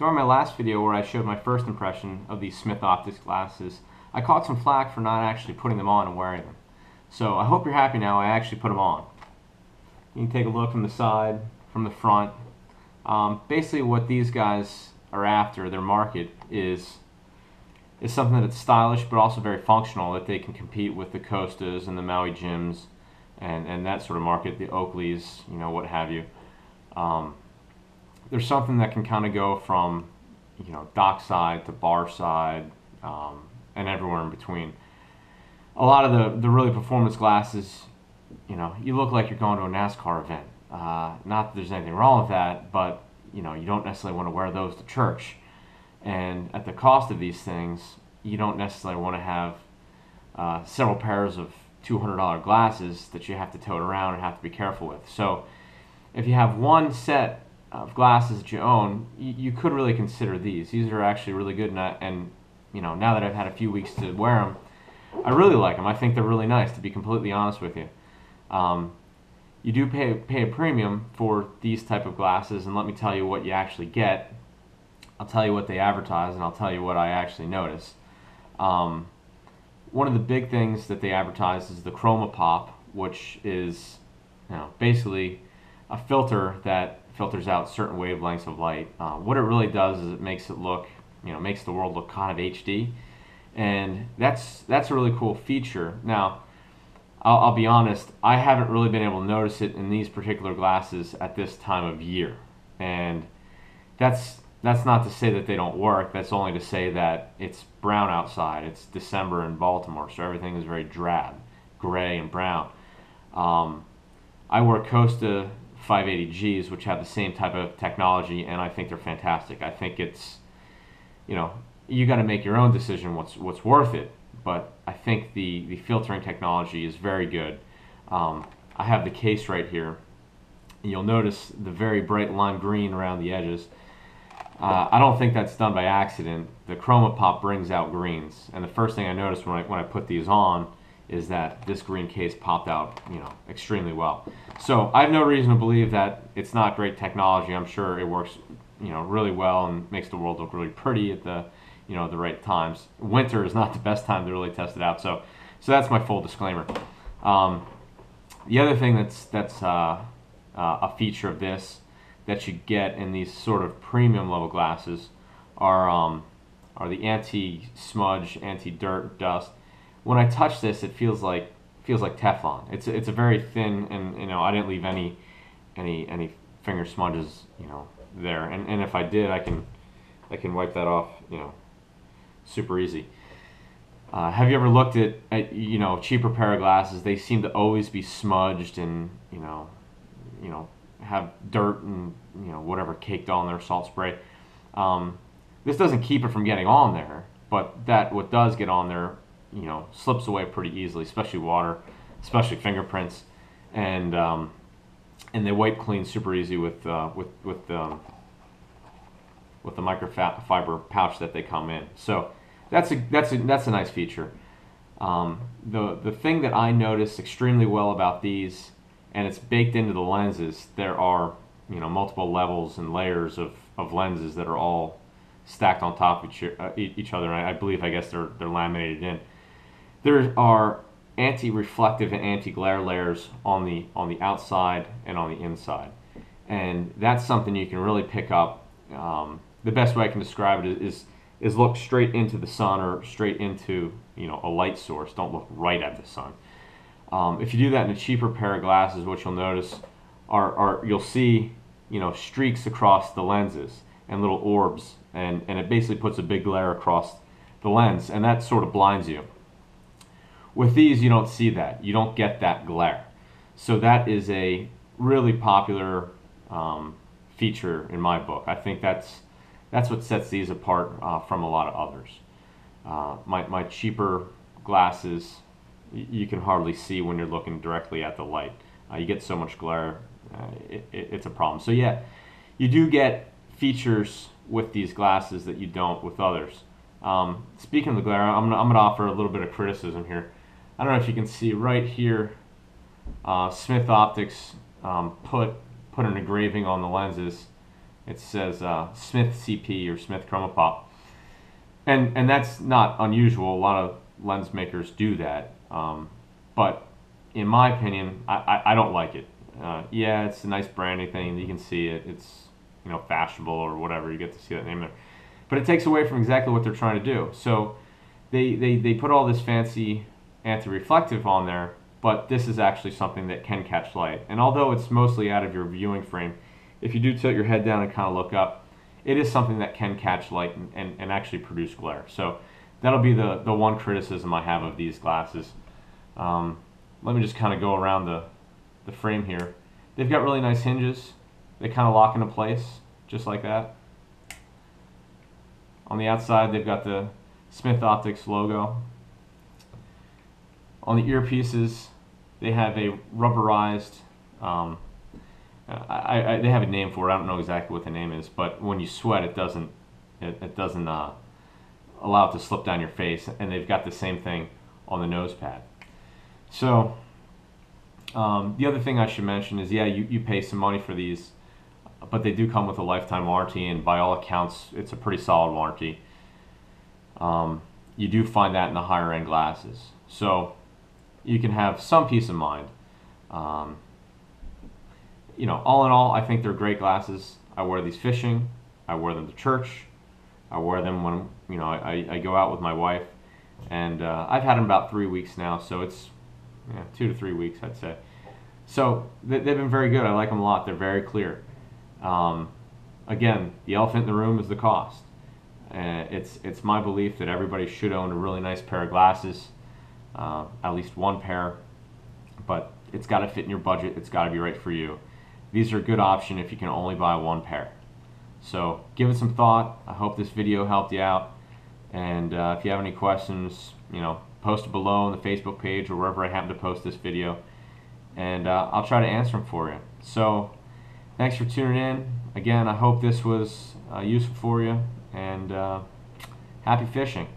During my last video where I showed my first impression of these Smith Optics glasses, I caught some flack for not actually putting them on and wearing them. So I hope you're happy now I actually put them on. You can take a look from the side, from the front. Basically what these guys are after, their market, is something that's stylish but also very functional, that they can compete with the Costas and the Maui Jims and that sort of market, the Oakleys, you know, what have you. There's something that can kind of go from, you know, dockside to bar side, and everywhere in between. A lot of the really performance glasses, you know, you look like you're going to a NASCAR event. Not that there's anything wrong with that, but you know, you don't necessarily want to wear those to church. And at the cost of these things, you don't necessarily want to have several pairs of $200 glasses that you have to tote around and have to be careful with. So if you have one set of glasses that you own, you could really consider these. These are actually really good, and you know, now that I've had a few weeks to wear them, I really like them. I think they're really nice, to be completely honest with you. You do pay a premium for these type of glasses, and let me tell you what you actually get. I'll tell you what they advertise, and I'll tell you what I actually notice. One of the big things that they advertise is the Chroma Pop, which is, you know, basically a filter that filters out certain wavelengths of light. What it really does is it makes it look, you know, makes the world look kind of HD, and that's a really cool feature. Now, I'll be honest, I haven't really been able to notice it in these particular glasses at this time of year, and that's not to say that they don't work. That's only to say that it's brown outside. It's December in Baltimore, so everything is very drab, gray and brown. I wear Costa 580Gs, which have the same type of technology, and I think they're fantastic. I think it's, you know, you got to make your own decision what's worth it, but I think the filtering technology is very good. I have the case right here. You'll notice the very bright lime green around the edges. I don't think that's done by accident. The Chroma Pop brings out greens, and the first thing I noticed when I put these on is that this green case popped out, you know, extremely well. So I have no reason to believe that it's not great technology. I'm sure it works, you know, really well and makes the world look really pretty at the, you know, the right times. Winter is not the best time to really test it out. So that's my full disclaimer. The other thing that's a feature of this that you get in these sort of premium level glasses are the anti-smudge, anti-dirt, dust. When I touch this, it feels like Teflon. It's a very thin, and you know, I didn't leave any finger smudges, you know, there. And if I did, I can wipe that off, you know, super easy. Have you ever looked at you know, cheaper pair of glasses? They seem to always be smudged and you know have dirt and, you know, whatever caked on there, salt spray. This doesn't keep it from getting on there, but what does get on there, you know, slips away pretty easily, especially water, especially fingerprints, and they wipe clean super easy with the microfiber pouch that they come in. So that's a nice feature. The thing that I notice extremely well about these, and it's baked into the lenses, there are, you know, multiple levels and layers of lenses that are all stacked on top of each other. And I guess they're laminated in. There are anti-reflective and anti-glare layers on the outside and on the inside, and that's something you can really pick up. The best way I can describe it is look straight into the sun or straight into, you know, a light source. Don't look right at the sun. If you do that in a cheaper pair of glasses, what you'll notice are you'll see, you know, streaks across the lenses and little orbs, and it basically puts a big glare across the lens, and that sort of blinds you. With these, you don't see that. You don't get that glare. So that is a really popular feature in my book. I think that's what sets these apart from a lot of others. My cheaper glasses, you can hardly see when you're looking directly at the light. You get so much glare, it's a problem. So yeah, you do get features with these glasses that you don't with others. Speaking of the glare, I'm gonna offer a little bit of criticism here. I don't know if you can see right here, Smith Optics put an engraving on the lenses It says Smith CP or Smith Chroma Pop, and that's not unusual. A lot of lens makers do that, but in my opinion, I don't like it. Yeah, it's a nice branding thing. You can see it. It's, you know, fashionable or whatever. You get to see that name there, but it takes away from exactly what they're trying to do. So they put all this fancy anti-reflective on there, but this is actually something that can catch light. And although it's mostly out of your viewing frame, if you do tilt your head down and kind of look up, it is something that can catch light and actually produce glare. So that'll be the one criticism I have of these glasses. Let me just kind of go around the frame here. They've got really nice hinges. They kind of lock into place, just like that. On the outside, they've got the Smith Optics logo. On the earpieces, they have a rubberized, they have a name for it. I don't know exactly what the name is, but when you sweat, it doesn't allow it to slip down your face. And they've got the same thing on the nose pad. So the other thing I should mention is, yeah, you pay some money for these, but they do come with a lifetime warranty, and by all accounts, it's a pretty solid warranty. You do find that in the higher end glasses, so you can have some peace of mind. You know, all in all, I think they're great glasses. I wear these fishing, I wear them to church, I wear them when, you know, I go out with my wife, and I've had them about 3 weeks now, so it's 2 to 3 weeks, I'd say. So they've been very good. I like them a lot. They're very clear. Again, the elephant in the room is the cost. It's my belief that everybody should own a really nice pair of glasses, at least one pair, but it's got to fit in your budget. It's got to be right for you. These are a good option if you can only buy one pair. So give it some thought. I hope this video helped you out. And if you have any questions, you know, post it below on the Facebook page or wherever I happen to post this video, and I'll try to answer them for you. So thanks for tuning in. Again, I hope this was useful for you, and happy fishing.